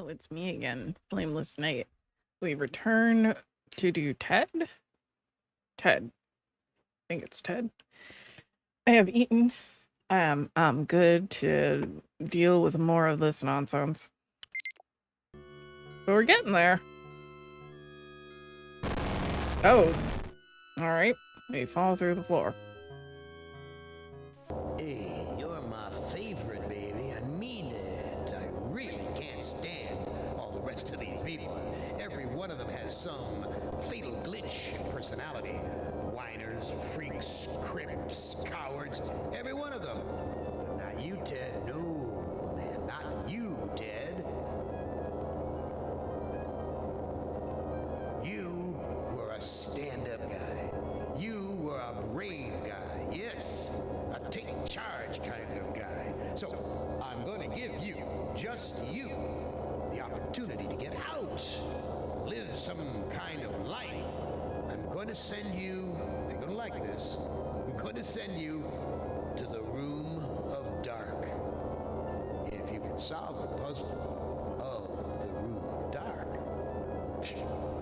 it's me again, Flameless Knight. We return to do Ted? Ted. I think it's Ted. I have eaten. I'm good to deal with more of this nonsense. But we're getting there. Oh. Alright. We fall through the floor. Hey, you're my favorite, baby. I mean it. I really can't stand all the rest of these people. Every one of them has some fatal glitch in personality. Whiners, freaks, crips, cowards. Every one of them. But not you, Ted. No, man, not you, Ted. You were a stand-up guy. You were a brave guy. Yes, a take charge kind of guy. So I'm going to give you, just you, the opportunity to get out, live some kind of life. I'm going to send you, you're going to like this, I'm going to send you to the Room of Dark. If you can solve the puzzle of the Room of Dark,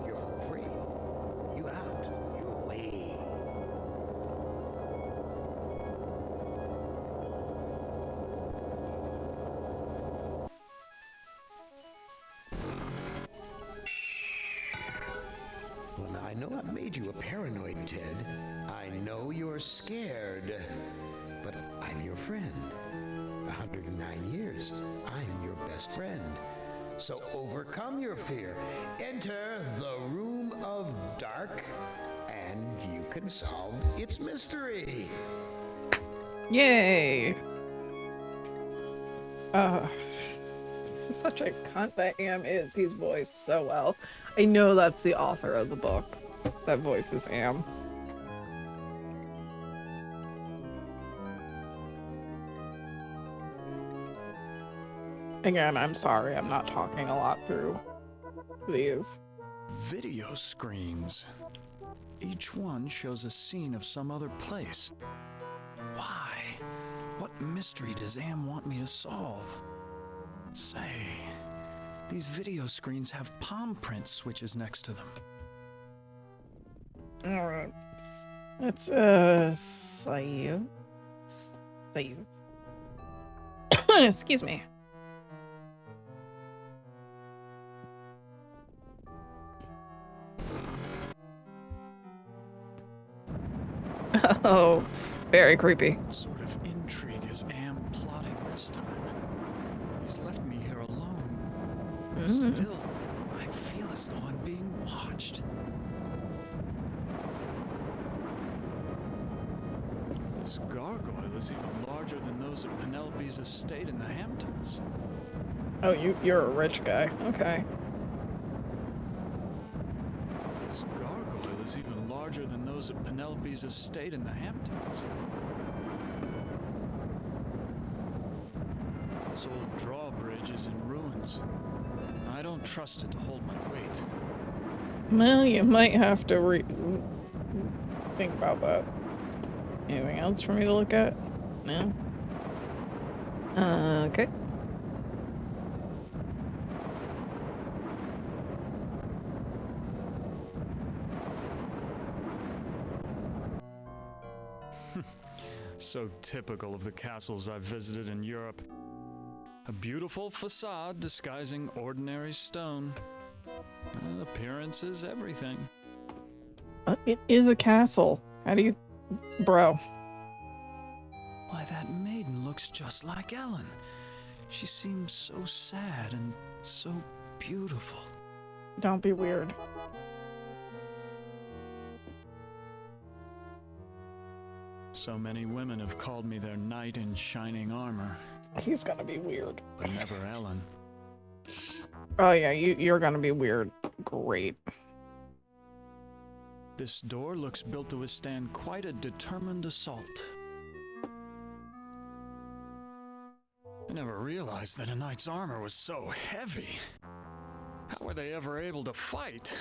you're free. You out. You're away. Well, now I know I've made you a paranoid, Ted. I know you're scared. But I'm your friend. 109 years. I'm your best friend. So overcome your fear. Enter the Room of Dark, and you can solve its mystery. Yay! Such a cunt that Am is. He's voiced so well. I know that's the author of the book that voices Am. Again, I'm sorry, I'm not talking a lot through these. Video screens. Each one shows a scene of some other place. Why? What mystery does Am want me to solve? Say, these video screens have palm print switches next to them. Alright. Let's, save. Save. Excuse me. Oh, very creepy. What sort of intrigue is Am plotting this time? He's left me here alone. Still, I feel as though I'm being watched. This gargoyle is even larger than those at Penelope's estate in the Hamptons. Oh, you're a rich guy. Okay. This gargoyle is even larger than those at Penelope's estate in the Hamptons. This old drawbridge is in ruins. I don't trust it to hold my weight. Well, you might have to think about that. Anything else for me to look at? No? Okay. So typical of the castles I've visited in Europe. A beautiful facade disguising ordinary stone. Appearance is everything. It is a castle. How do you... Bro. Why, that maiden looks just like Ellen. She seems so sad and so beautiful. Don't be weird. So many women have called me their knight in shining armor, He's gonna be weird. but never Ellen. Oh yeah, you're gonna be weird. Great. This door looks built to withstand quite a determined assault. I never realized that a knight's armor was so heavy. How were they ever able to fight?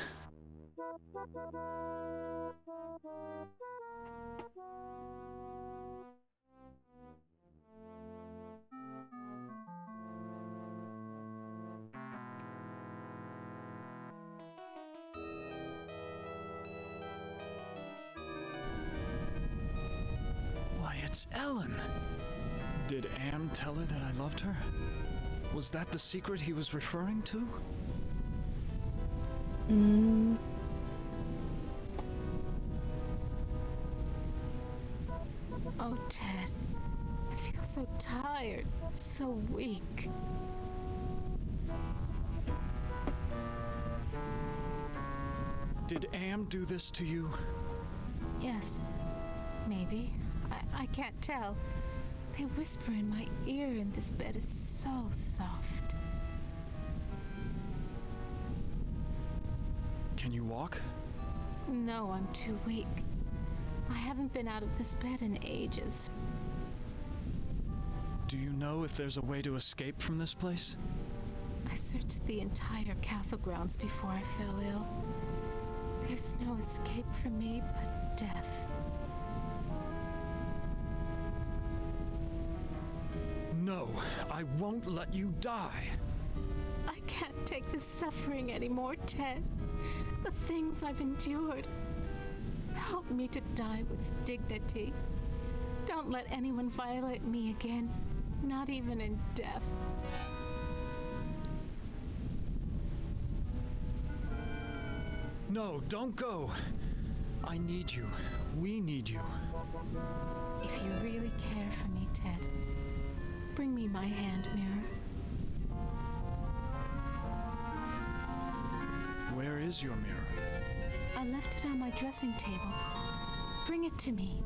It's Ellen. Did Am tell her that I loved her? Was that the secret he was referring to? Oh, Ted. I feel so tired, so weak. Did Am do this to you? Yes, maybe. I can't tell. They whisper in my ear, and this bed is so soft. Can you walk? No, I'm too weak. I haven't been out of this bed in ages. Do you know if there's a way to escape from this place? I searched the entire castle grounds before I fell ill. There's no escape for me but death. No, I won't let you die. I can't take this suffering anymore, Ted. The things I've endured. Help me to die with dignity. Don't let anyone violate me again, not even in death. No, don't go. I need you. We need you. If you really care for me, Ted, bring me my hand mirror. Where is your mirror? I left it on my dressing table. Bring it to me.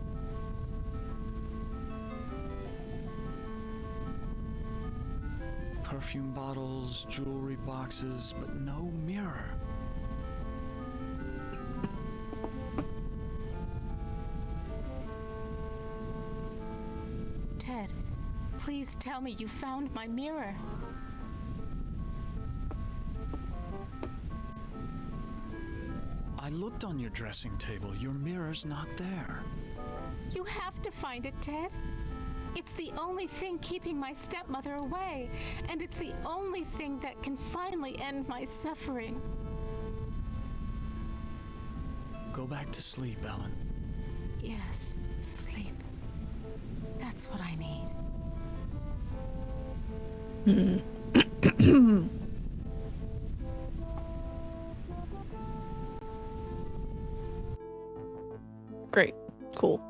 Perfume bottles, jewelry boxes, but no mirror. Ted, please tell me you found my mirror. I looked on your dressing table. Your mirror's not there. You have to find it, Ted. It's the only thing keeping my stepmother away, and it's the only thing that can finally end my suffering. Go back to sleep, Ellen. Yes, sleep. That's what I need. Great. Cool.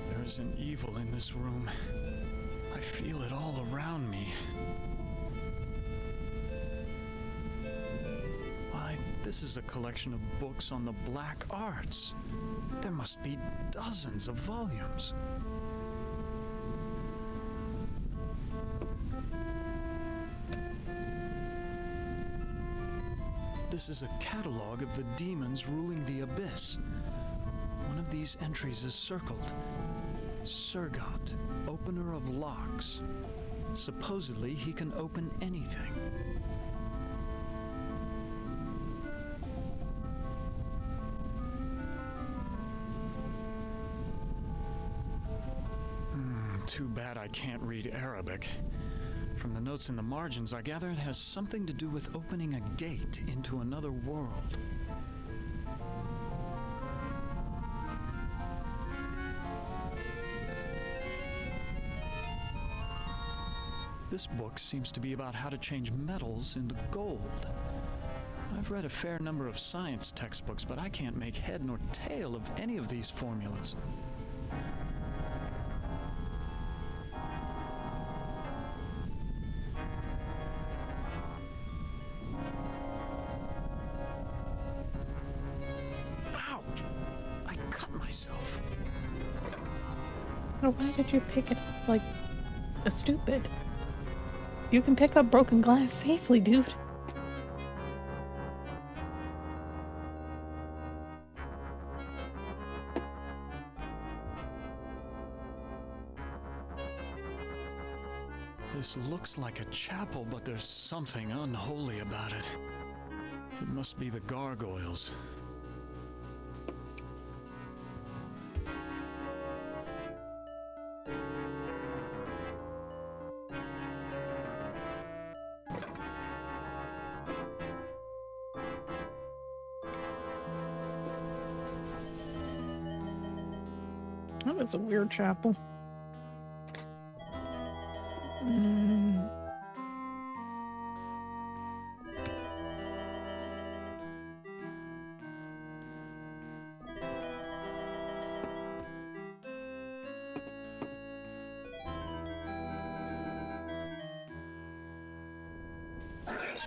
There is an evil in this room. I feel it all around me. Why, this is a collection of books on the black arts. There must be dozens of volumes. This is a catalog of the demons ruling the abyss. One of these entries is circled. Surgot, opener of locks. Supposedly, he can open anything. Too bad I can't read Arabic. From the notes in the margins, I gather it has something to do with opening a gate into another world. This book seems to be about how to change metals into gold. I've read a fair number of science textbooks, but I can't make head nor tail of any of these formulas. Ouch! I cut myself. Oh, why did you pick it up like a stupid? You can pick up broken glass safely, dude. This looks like a chapel, but there's something unholy about it. It must be the gargoyles. was a weird chapel.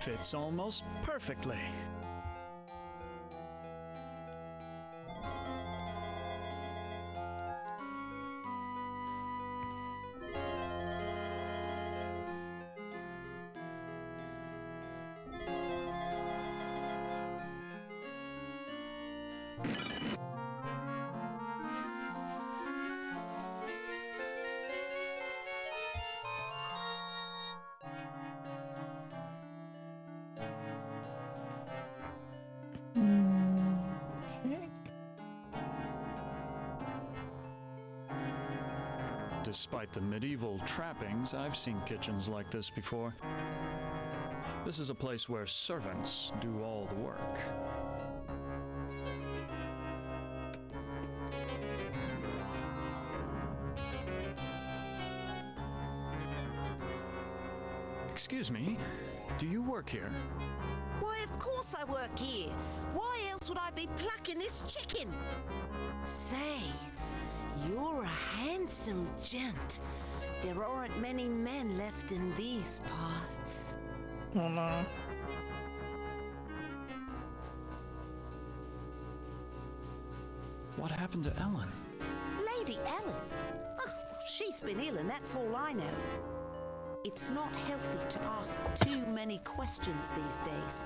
Fits almost perfectly. Okay. Despite the medieval trappings, I've seen kitchens like this before. This is a place where servants do all the work. Excuse me, do you work here? Why, of course I work here. Why else would I be plucking this chicken? Say, you're a handsome gent. There aren't many men left in these parts. Oh no. What happened to Ellen? Lady Ellen? Oh, she's been ill and that's all I know. It's not healthy to ask too many questions these days.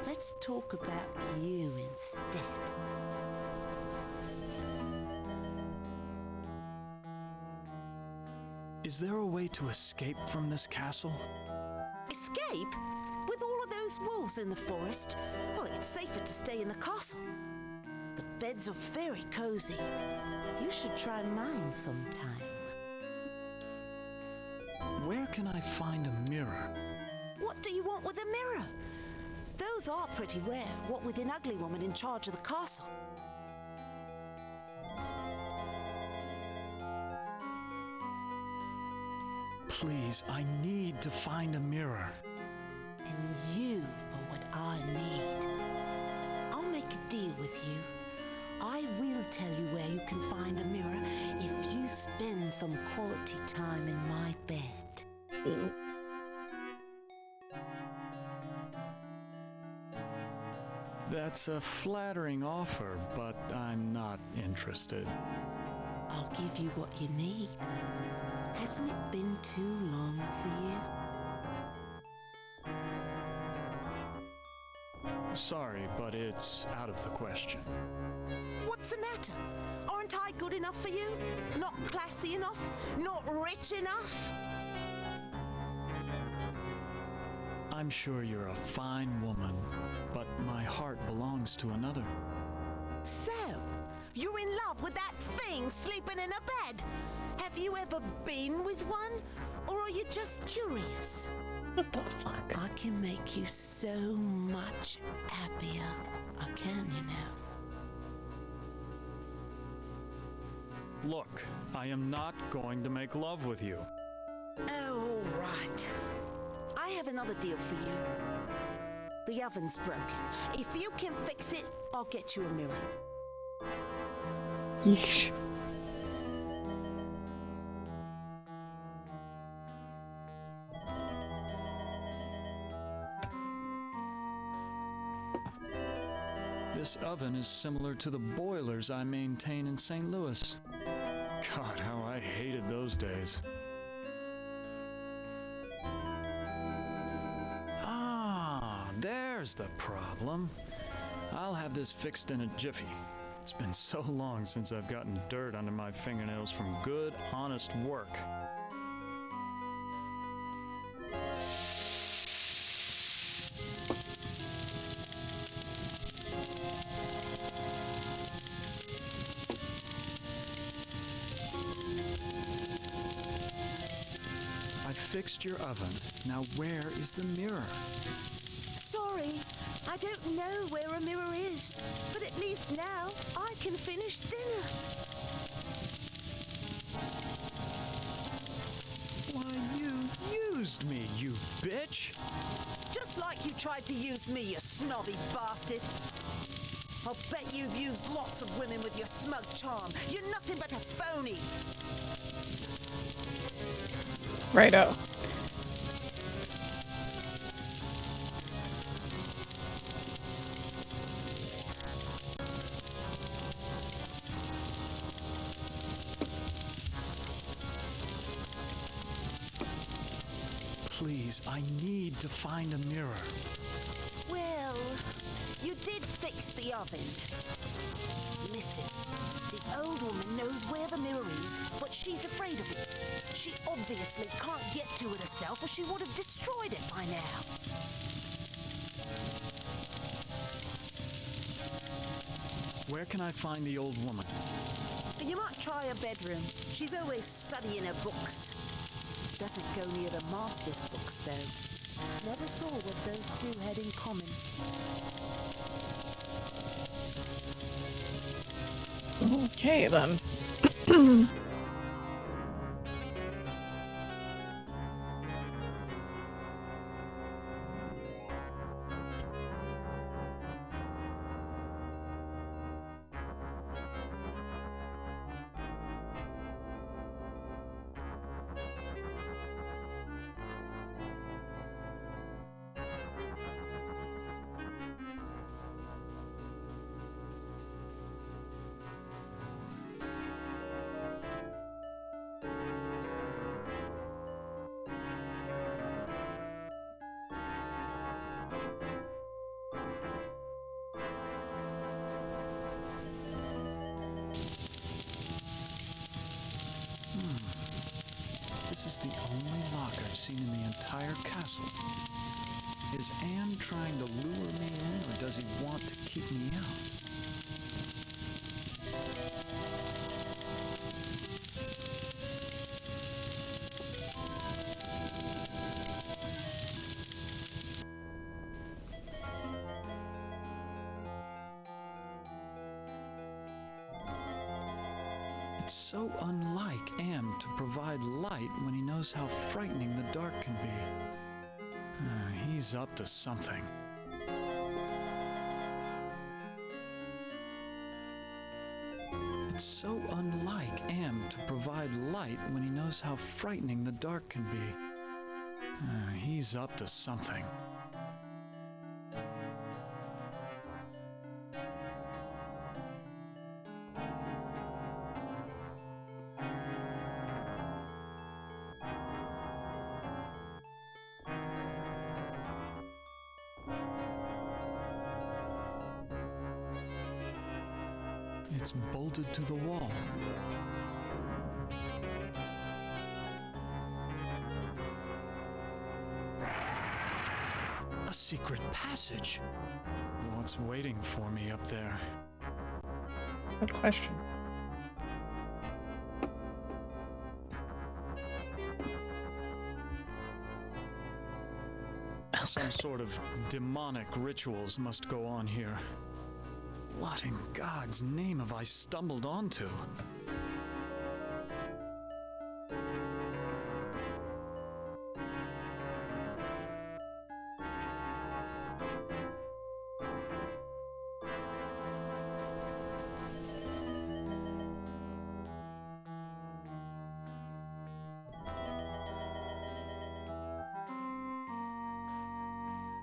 Let's talk about you instead. Is there a way to escape from this castle? Escape? With all of those wolves in the forest? Well, it's safer to stay in the castle. The beds are very cozy. You should try mine sometime. Where can I find a mirror? What do you want with a mirror? Those are pretty rare, what with an ugly woman in charge of the castle. Please, I need to find a mirror. And you are what I need. I'll make a deal with you. I will tell you where you can find a mirror if you spend some quality time in my bed. That's a flattering offer, but I'm not interested. I'll give you what you need. Hasn't it been too long for you? Sorry, but it's out of the question. What's the matter? Aren't I good enough for you? Not classy enough? Not rich enough? I'm sure you're a fine woman, but my heart belongs to another. So, you're in love with that thing sleeping in a bed? Have you ever been with one? Or are you just curious? What the fuck? I can make you so much happier. I can, you know. Look, I am not going to make love with you. Oh, all right. I have another deal for you. The oven's broken. If you can fix it, I'll get you a mirror. Yeesh. This oven is similar to the boilers I maintain in St. Louis. God, how I hated those days. Ah, there's the problem. I'll have this fixed in a jiffy. It's been so long since I've gotten dirt under my fingernails from good, honest work. I fixed your oven. Now where is the mirror? Sorry, I don't know where a mirror is, but at least now I can finish dinner. used me, you bitch! Just like you tried to use me, you snobby bastard. I'll bet you've used lots of women with your smug charm. You're nothing but a phony. Righto. Please, I need to find a mirror. Well, you did fix the oven. Listen, the old woman knows where the mirror is, but she's afraid of it. She obviously can't get to it herself, or she would have destroyed it by now. Where can I find the old woman? You might try her bedroom. She's always studying her books. Doesn't go near the master's books, though. Never saw what those two had in common. Okay, then. This is the only lock I've seen in the entire castle. Is Am trying to lure me in, or does he want to keep me out? It's so unlike Am to provide light when he knows how frightening the dark can be. He's up to something. It's so unlike Am to provide light when he knows how frightening the dark can be. He's up to something. It's bolted to the wall. A secret passage. What's waiting for me up there? Good question. Some sort of demonic rituals must go on here. What in God's name have I stumbled onto?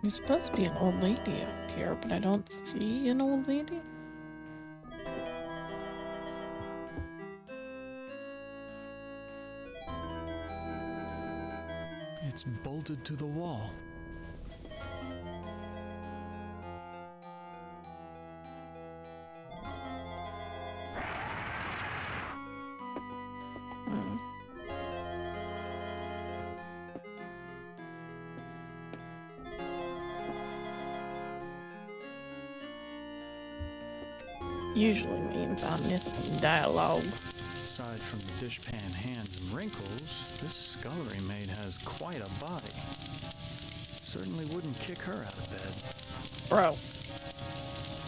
There's supposed to be an old lady up here, but I don't see an old lady. It's bolted to the wall. Usually means omniscient dialogue. Aside from the dishpan hands and wrinkles, this scullery maid has quite a body. Certainly wouldn't kick her out of bed. Bro.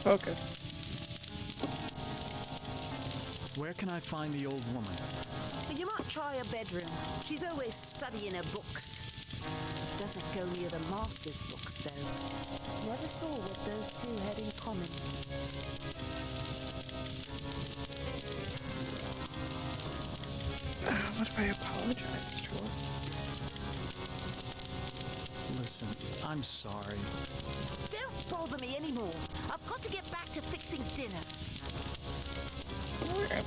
Focus. Where can I find the old woman? You might try her bedroom. She's always studying her books. Doesn't go near the master's books, though. Never saw what those two had in common. What if I apologize to her? Listen, I'm sorry. Don't bother me anymore. I've got to get back to fixing dinner. Alright.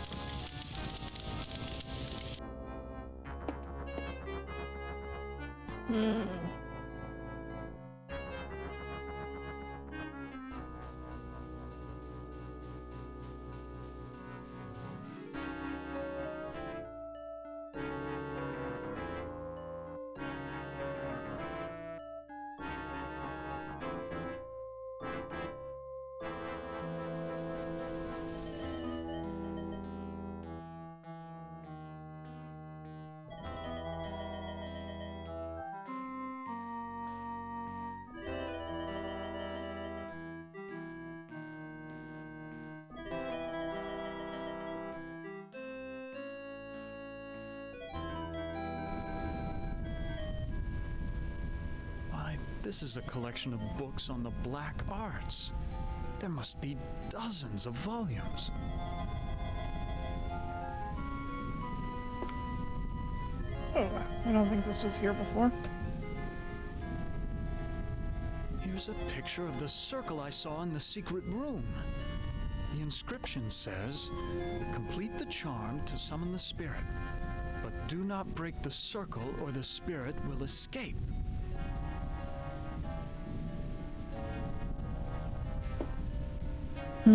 Why, this is a collection of books on the black arts. There must be dozens of volumes. Oh, I don't think this was here before. Here's a picture of the circle I saw in the secret room. The inscription says, "Complete the charm to summon the spirit, but do not break the circle or the spirit will escape." I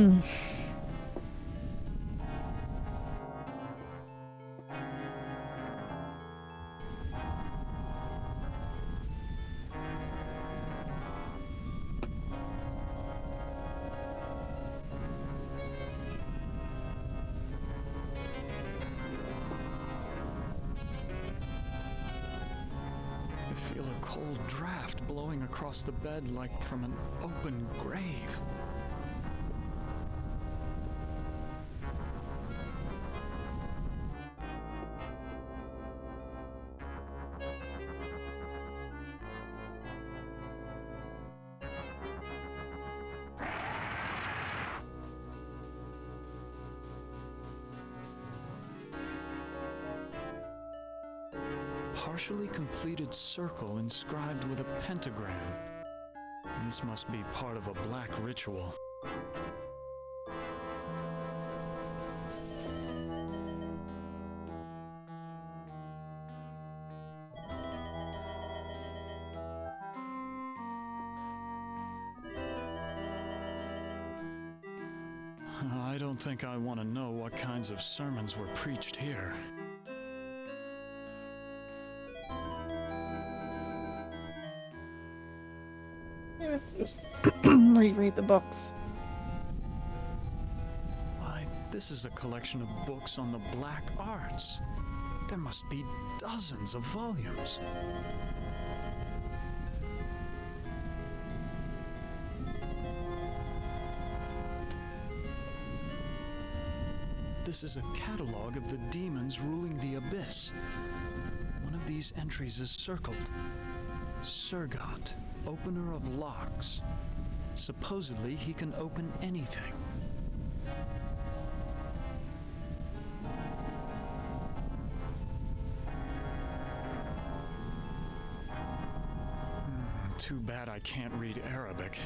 feel a cold draft blowing across the bed like from an open grave. Partially completed circle inscribed with a pentagram. This must be part of a black ritual. I don't think I want to know what kinds of sermons were preached here. Just reread the books. Why, this is a collection of books on the black arts. There must be dozens of volumes. This is a catalog of the demons ruling the abyss. One of these entries is circled. Surgot, opener of locks. Supposedly, he can open anything. Too bad I can't read Arabic.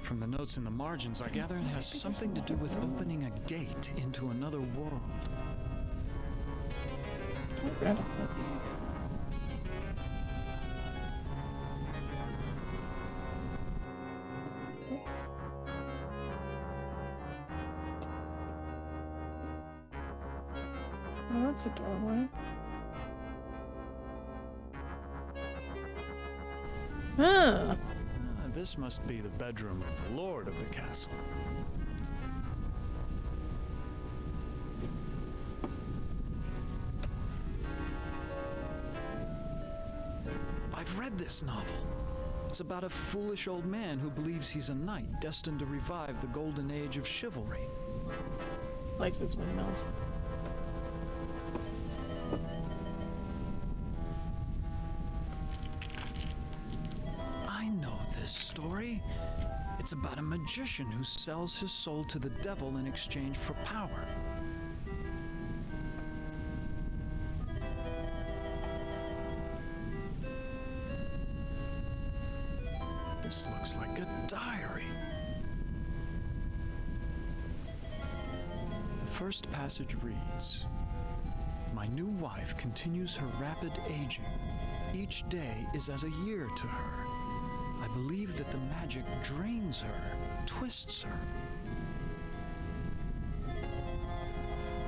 From the notes in the margins, I gather it has something to do with opening a gate into another world. I read all of these. Oops. Oh, that's a doorway. Huh. This must be the bedroom of the lord of the castle. I've read this novel. It's about a foolish old man who believes he's a knight destined to revive the golden age of chivalry. Likes his windmills. story? It's about a magician who sells his soul to the devil in exchange for power. This looks like a diary. The first passage reads, "My new wife continues her rapid aging. Each day is as a year to her. I believe that the magic drains her, twists her."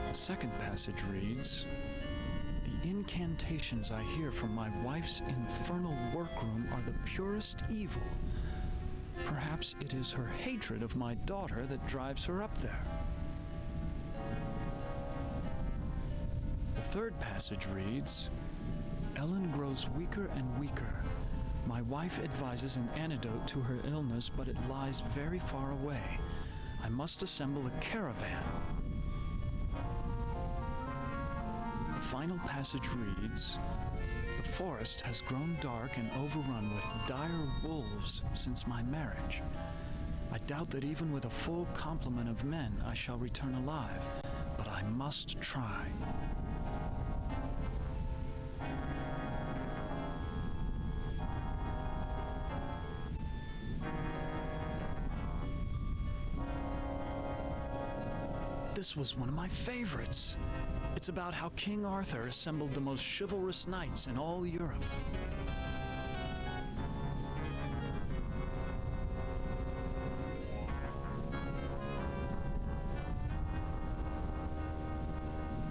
The second passage reads, "The incantations I hear from my wife's infernal workroom are the purest evil. Perhaps it is her hatred of my daughter that drives her up there." The third passage reads, "Ellen grows weaker and weaker. My wife advises an antidote to her illness, but it lies very far away. I must assemble a caravan." The final passage reads, "The forest has grown dark and overrun with dire wolves since my marriage. I doubt that even with a full complement of men I shall return alive, but I must try." This was one of my favorites. It's about how King Arthur assembled the most chivalrous knights in all Europe.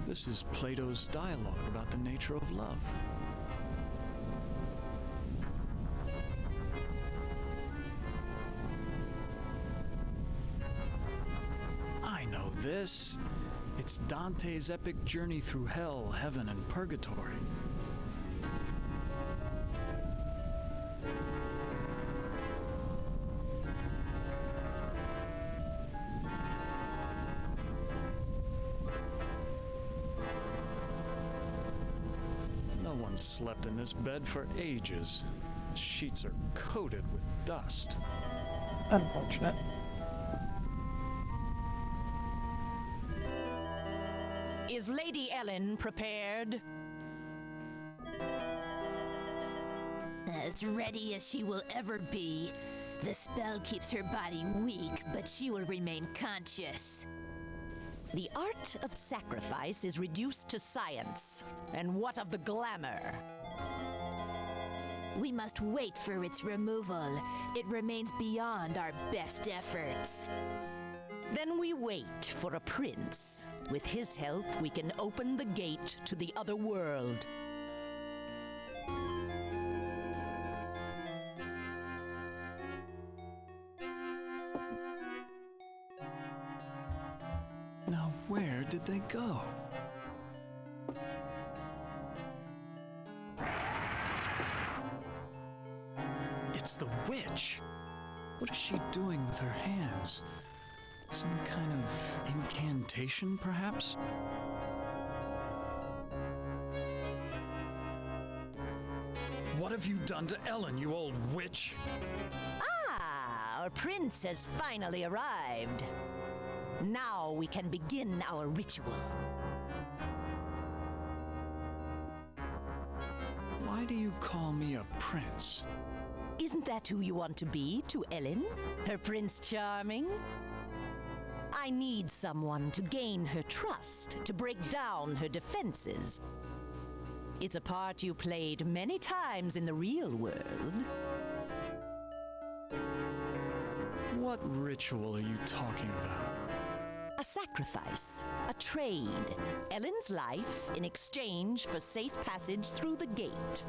This is Plato's dialogue about the nature of love. This, it's Dante's epic journey through hell, heaven, and purgatory. No one slept in this bed for ages. The sheets are coated with dust. Unfortunate. Is Lady Ellen prepared? As ready as she will ever be. The spell keeps her body weak, but she will remain conscious. The art of sacrifice is reduced to science. And what of the glamour? We must wait for its removal. It remains beyond our best efforts. Then we wait for a prince. With his help, we can open the gate to the other world. Now, where did they go? It's the witch! What is she doing with her hands? Some kind of incantation, perhaps? What have you done to Ellen, you old witch? Ah, our prince has finally arrived. Now we can begin our ritual. Why do you call me a prince? Isn't that who you want to be to Ellen, her Prince Charming? I need someone to gain her trust, to break down her defenses. It's a part you played many times in the real world. What ritual are you talking about? A sacrifice, a trade. Ellen's life in exchange for safe passage through the gate.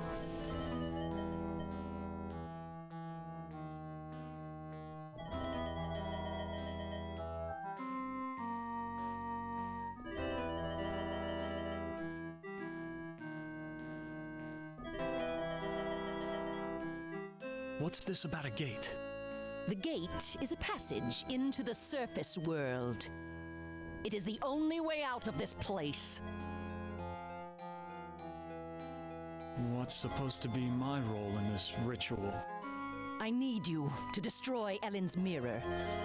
What's this about a gate? The gate is a passage into the surface world. It is the only way out of this place. What's supposed to be my role in this ritual? I need you to destroy Ellen's mirror.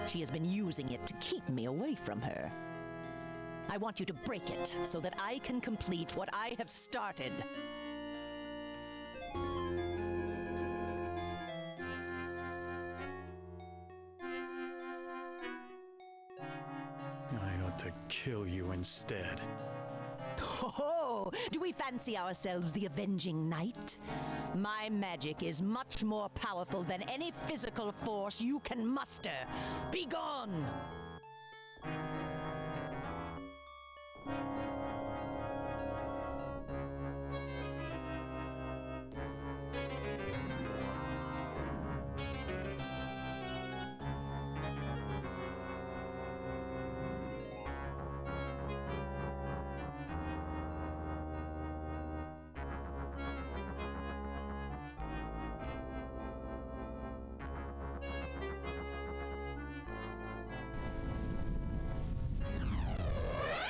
She has been using it to keep me away from her. I want you to break it so that I can complete what I have started. I ought to kill you instead. Oh, do we fancy ourselves the Avenging Knight? My magic is much more powerful than any physical force you can muster. Be gone!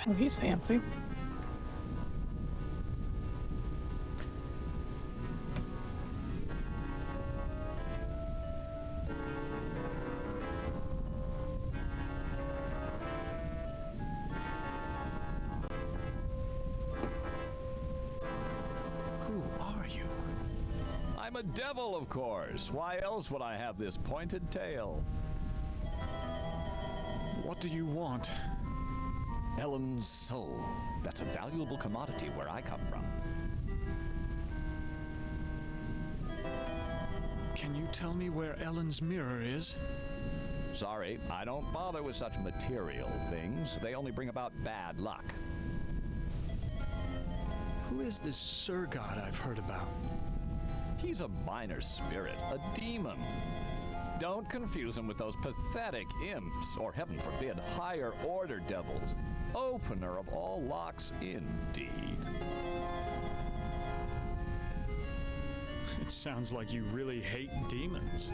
Oh, he's fancy. Who are you? I'm a devil, of course. Why else would I have this pointed tail? What do you want? Ellen's soul. That's a valuable commodity where I come from. Can you tell me where Ellen's mirror is? Sorry, I don't bother with such material things. They only bring about bad luck. Who is this Sir God I've heard about? He's a minor spirit, a demon. Don't confuse him with those pathetic imps, or heaven forbid, higher order devils. Opener of all locks, indeed. It sounds like you really hate demons.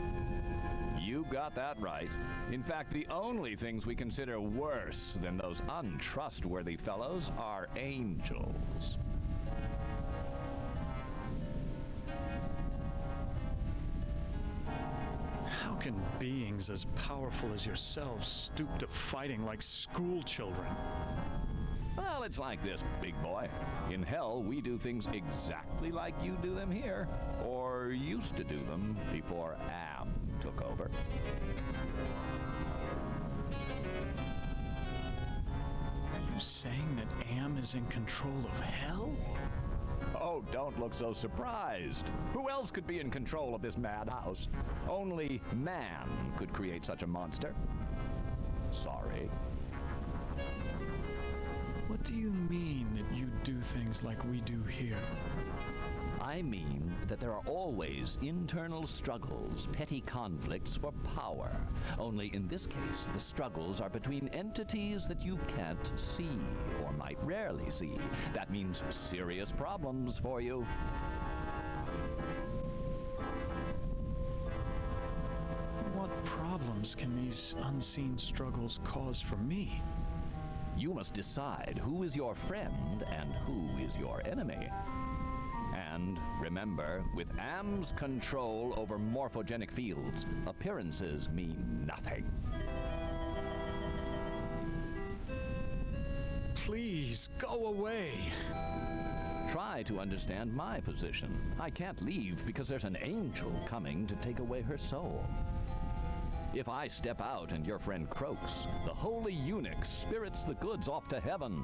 You got that right. In fact, the only things we consider worse than those untrustworthy fellows are angels. How can beings as powerful as yourselves stoop to fighting like school children? Well, it's like this, big boy. In hell, we do things exactly like you do them here, or used to do them before Am took over. Are you saying that Am is in control of hell? Oh, don't look so surprised. Who else could be in control of this madhouse? Only man could create such a monster. Sorry. What do you mean that you do things like we do here? I mean that there are always internal struggles, petty conflicts for power. Only in this case, the struggles are between entities that you can't see, or might rarely see. That means serious problems for you. What problems can these unseen struggles cause for me? You must decide who is your friend and who is your enemy. And remember, with Am's control over morphogenic fields, appearances mean nothing. Please, go away. Try to understand my position. I can't leave because there's an angel coming to take away her soul. If I step out and your friend croaks, the holy eunuch spirits the goods off to heaven.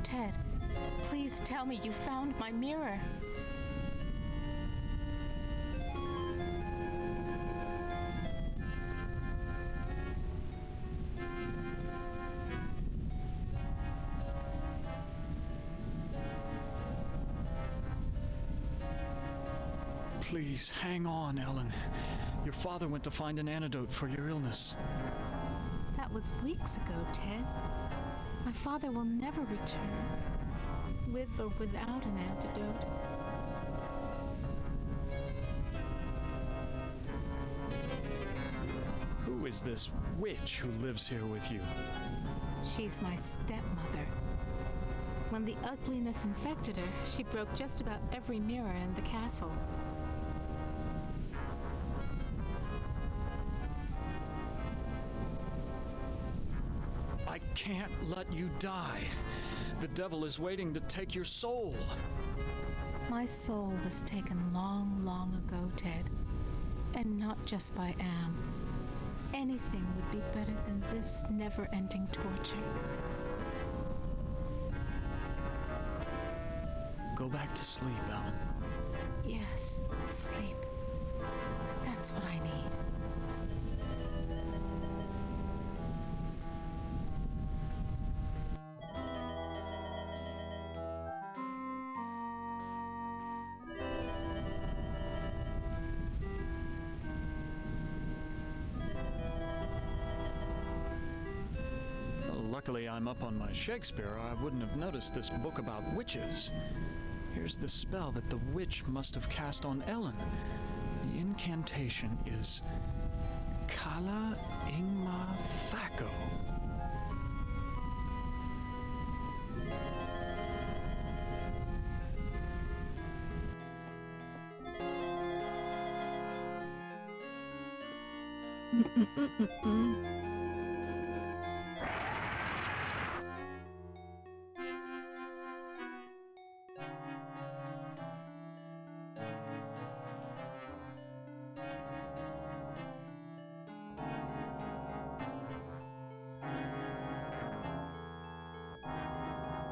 Ted, please tell me you found my mirror. Please, hang on, Ellen. Your father went to find an antidote for your illness. That was weeks ago, Ted. My father will never return, with or without an antidote. Who is this witch who lives here with you? She's my stepmother. When the ugliness infected her, she broke just about every mirror in the castle. I can't let you die. The devil is waiting to take your soul. My soul was taken long, long ago, Ted. And not just by Am. Anything would be better than this never-ending torture. Go back to sleep, Ellen. Yes, sleep. That's what I need. Luckily, I'm up on my Shakespeare, or I wouldn't have noticed this book about witches. Here's the spell that the witch must have cast on Ellen. The incantation is Kala Ingma Thaco.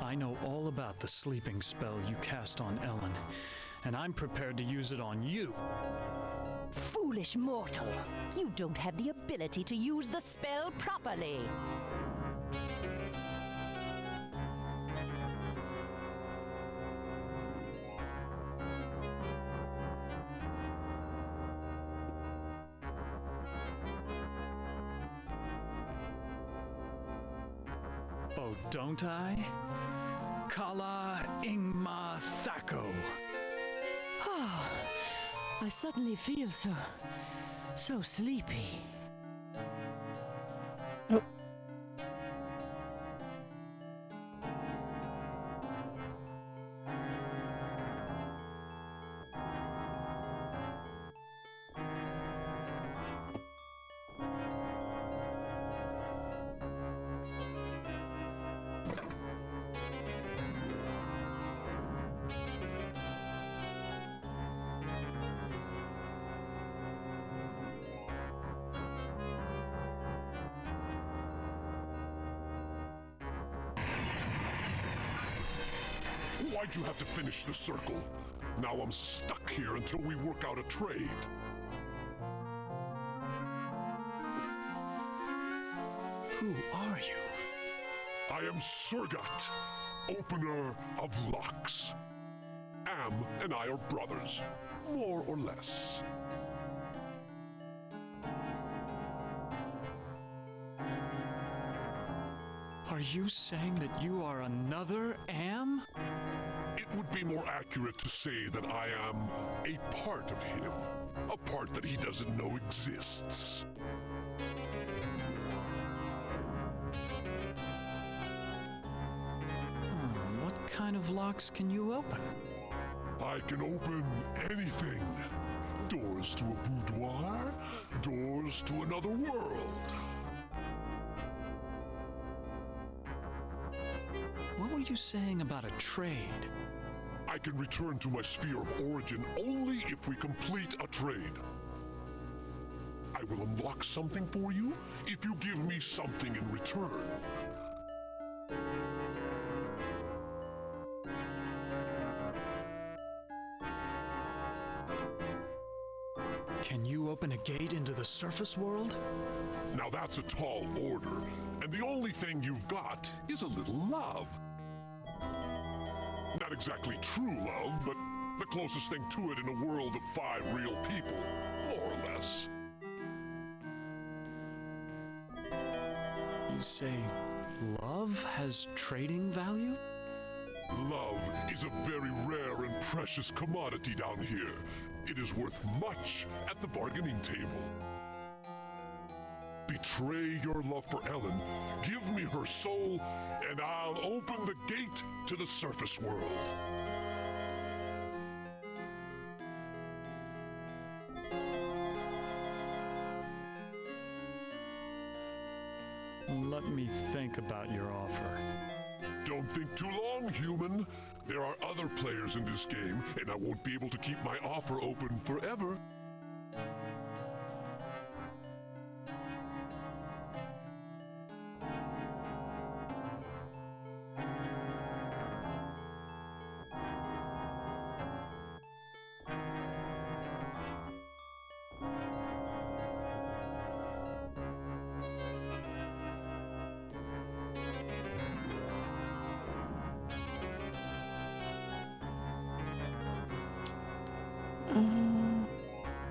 I know all about the sleeping spell you cast on Ellen, and I'm prepared to use it on you. Foolish mortal! You don't have the ability to use the spell properly! Oh, don't I? Kala Ingma Thaco. Ah, I suddenly feel so sleepy. Why'd you have to finish the circle? Now I'm stuck here until we work out a trade. Who are you? I am Surgat, opener of locks. Am and I are brothers, more or less. Are you saying that you are another Am? It would be more accurate to say that I am a part of him. A part that he doesn't know exists. What kind of locks can you open? I can open anything. Doors to a boudoir, doors to another world. What were you saying about a trade? I can return to my sphere of origin only if we complete a trade. I will unlock something for you if you give me something in return. Can you open a gate into the surface world? Now that's a tall order, and the only thing you've got is a little love. Not exactly true love, but the closest thing to it in a world of 5 real people, more or less. You say love has trading value? Love is a very rare and precious commodity down here. It is worth much at the bargaining table. betray your love for Ellen, give me her soul, and I'll open the gate to the surface world. Let me think about your offer. Don't think too long, human. There are other players in this game, and I won't be able to keep my offer open forever.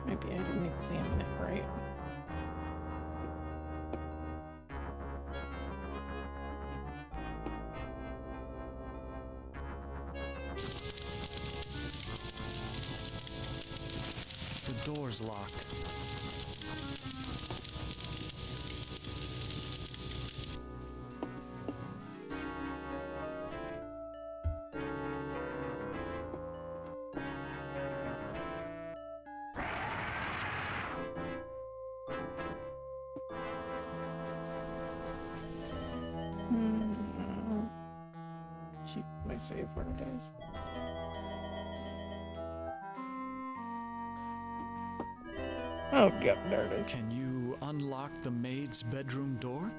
Maybe I didn't examine it right. The door's locked. Keep my save where it is. Oh god, there it is. Can you unlock the maid's bedroom door?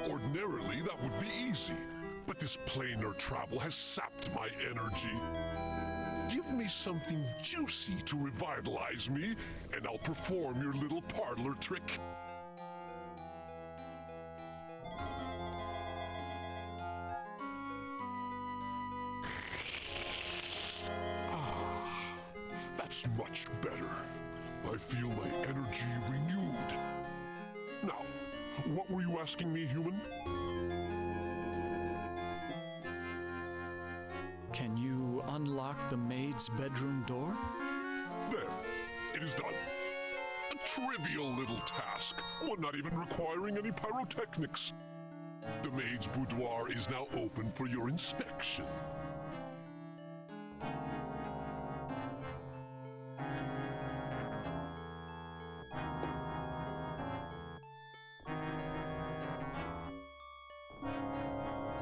Ordinarily, that would be easy, but this planar travel has sapped my energy. Give me something juicy to revitalize me, and I'll perform your little parlor trick. That's much better. I feel my energy renewed. Now, what were you asking me, human? Can you unlock the maid's bedroom door? There, it is done. A trivial little task, one not even requiring any pyrotechnics. The maid's boudoir is now open for your inspection.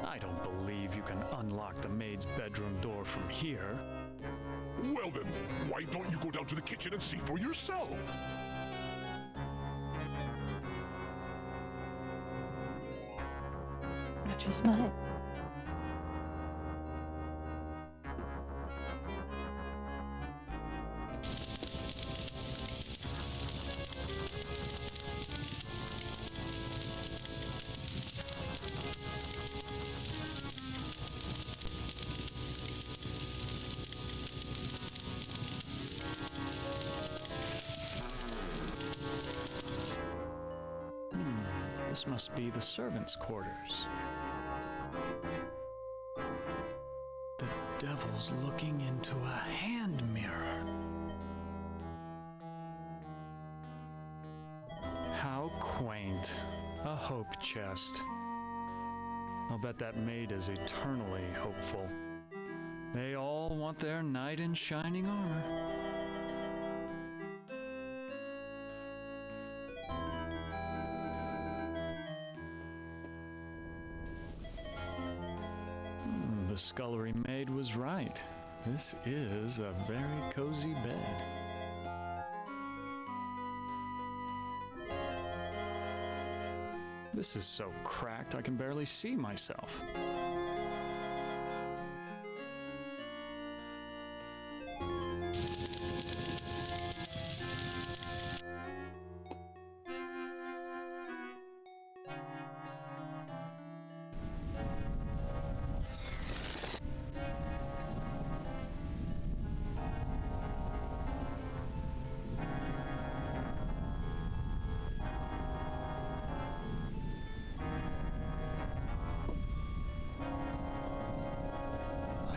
I don't believe you can unlock the maid's bedroom door from here. Well then, why don't you go down to the kitchen and see for yourself? Watch his mouth. This must be the servants' quarters. The devil's looking into a hand mirror. How quaint. A hope chest. I'll bet that maid is eternally hopeful. They all want their knight in shining armor. The scullery maid was right. This is a very cozy bed. This is so cracked I can barely see myself.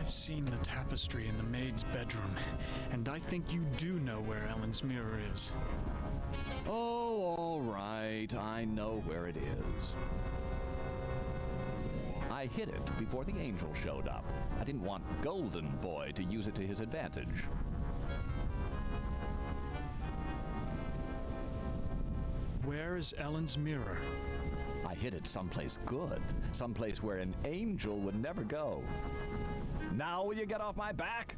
I've seen the tapestry in the maid's bedroom, and I think you do know where Ellen's mirror is. Oh, all right. I know where it is. I hid it before the angel showed up. I didn't want Golden Boy to use it to his advantage. Where is Ellen's mirror? I hid it someplace good, someplace where an angel would never go. Now will you get off my back?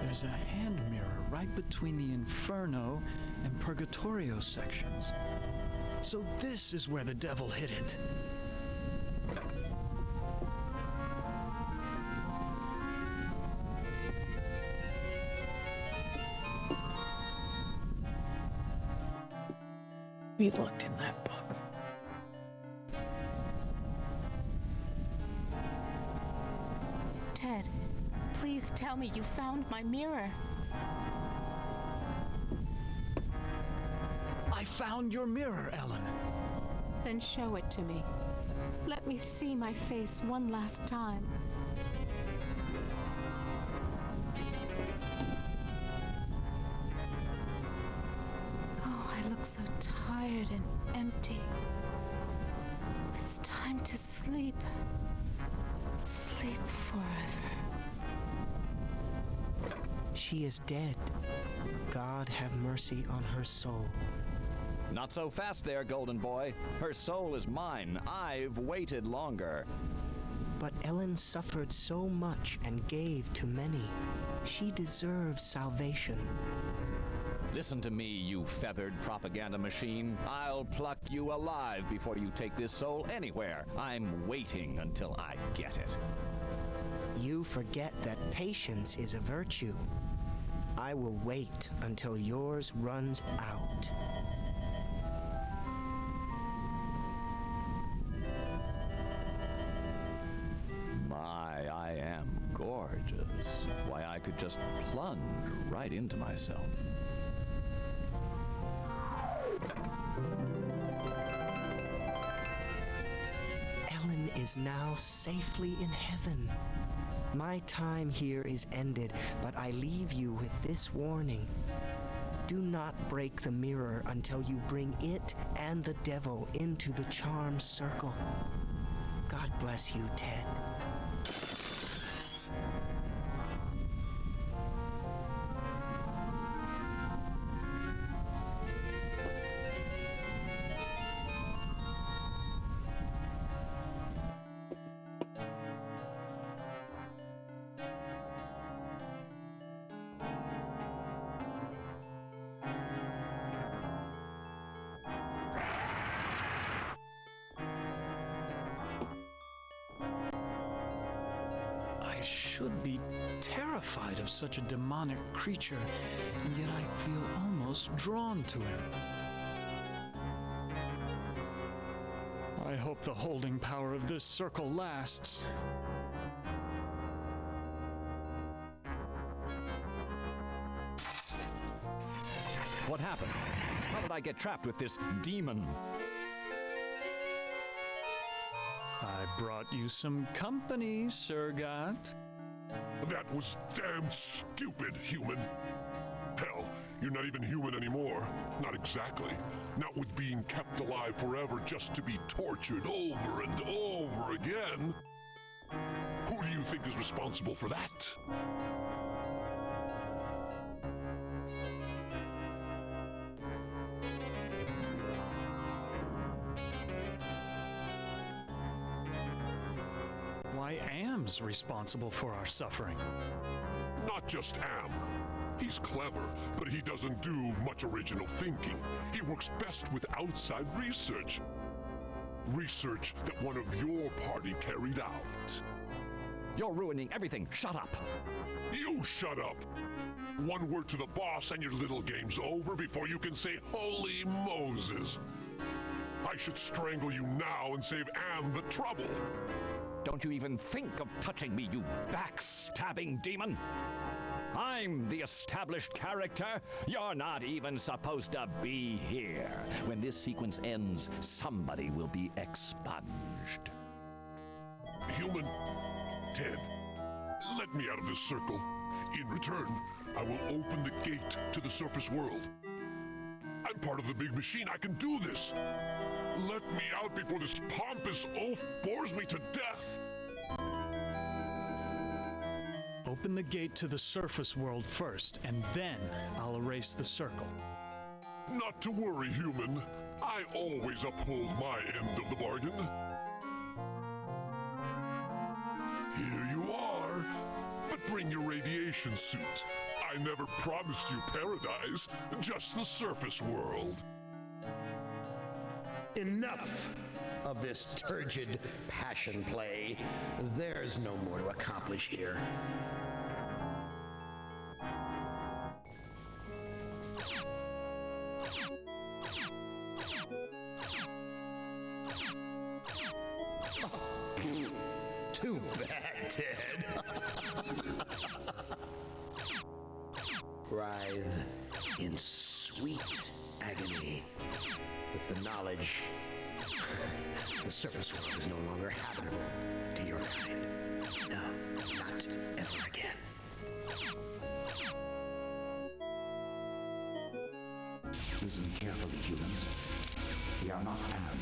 There's a hand mirror right between the Inferno and Purgatorio sections. So this is where the devil hid it. We looked in that book. Ted, please tell me you found my mirror. I found your mirror, Ellen. Then show it to me. Let me see my face one last time. Oh, I look so tired and empty. It's time to sleep. Sleep forever. She is dead. God have mercy on her soul. Not so fast there, Golden Boy. Her soul is mine. I've waited longer. But Ellen suffered so much and gave to many. She deserves salvation. Listen to me, you feathered propaganda machine. I'll pluck you alive before you take this soul anywhere. I'm waiting until I get it. You forget that patience is a virtue. I will wait until yours runs out. My, I am gorgeous. Why, I could just plunge right into myself. Ellen is now safely in heaven. My time here is ended, but I leave you with this warning. Do not break the mirror until you bring it and the devil into the charm circle. God bless you, Ted. I should be terrified of such a demonic creature, and yet I feel almost drawn to him. I hope the holding power of this circle lasts. What happened? How did I get trapped with this demon? I brought you some company, Surgat. That was damn stupid, human. Hell, you're not even human anymore. Not exactly. Not with being kept alive forever just to be tortured over and over again. Who do you think is responsible for that? Why, Am's responsible for our suffering. Not just Am. He's clever, but he doesn't do much original thinking. He works best with outside research. Research that one of your party carried out. You're ruining everything. Shut up. You shut up! One word to the boss and your little game's over before you can say Holy Moses. I should strangle you now and save Am the trouble. Don't you even think of touching me, you backstabbing demon! I'm the established character. You're not even supposed to be here. When this sequence ends, somebody will be expunged. Human, Ted, let me out of this circle. In return, I will open the gate to the surface world. I'm part of the big machine. I can do this. Let me out before this pompous oaf bores me to death. Open the gate to the surface world first, and then I'll erase the circle. Not to worry, human. I always uphold my end of the bargain. Here you are. But bring your radiation suit. I never promised you paradise, just the surface world. Enough of this turgid passion play. There's no more to accomplish here. Too bad, Ted. Writhe in sweet agony with the knowledge the surface world is no longer habitable to your kind. No, not ever again. Listen carefully, humans. We are not Am.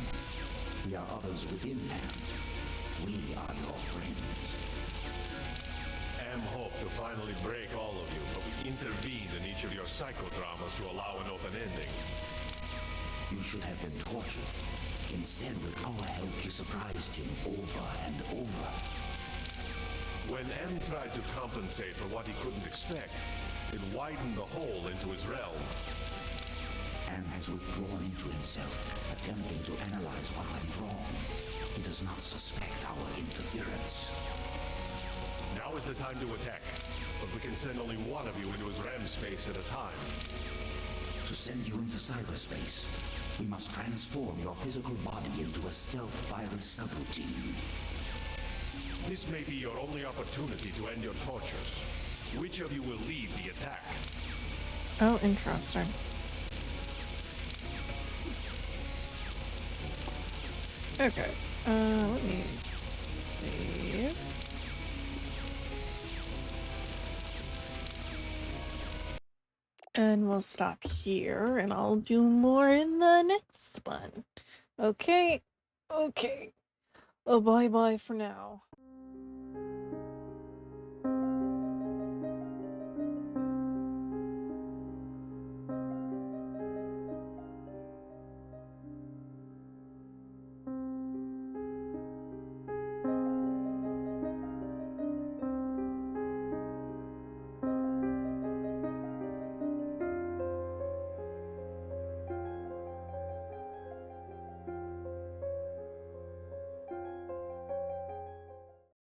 We are others within Am. We are your friends. Am hoped to finally break all of you, but we intervened in each of your psychodramas to allow an open ending. You should have been tortured. Instead, with our help, you surprised him over and over. When M tried to compensate for what he couldn't expect, it widened the hole into his realm. Am has withdrawn into himself, attempting to analyze what went wrong. He does not suspect our interference. Now is the time to attack, but we can send only one of you into his REM space at a time. To send you into cyberspace, we must transform your physical body into a stealth virus subroutine. This may be your only opportunity to end your tortures. Which of you will lead the attack? Oh, interesting. Okay, let me see. And we'll stop here, and I'll do more in the next one. Okay, okay. Oh, bye-bye for now.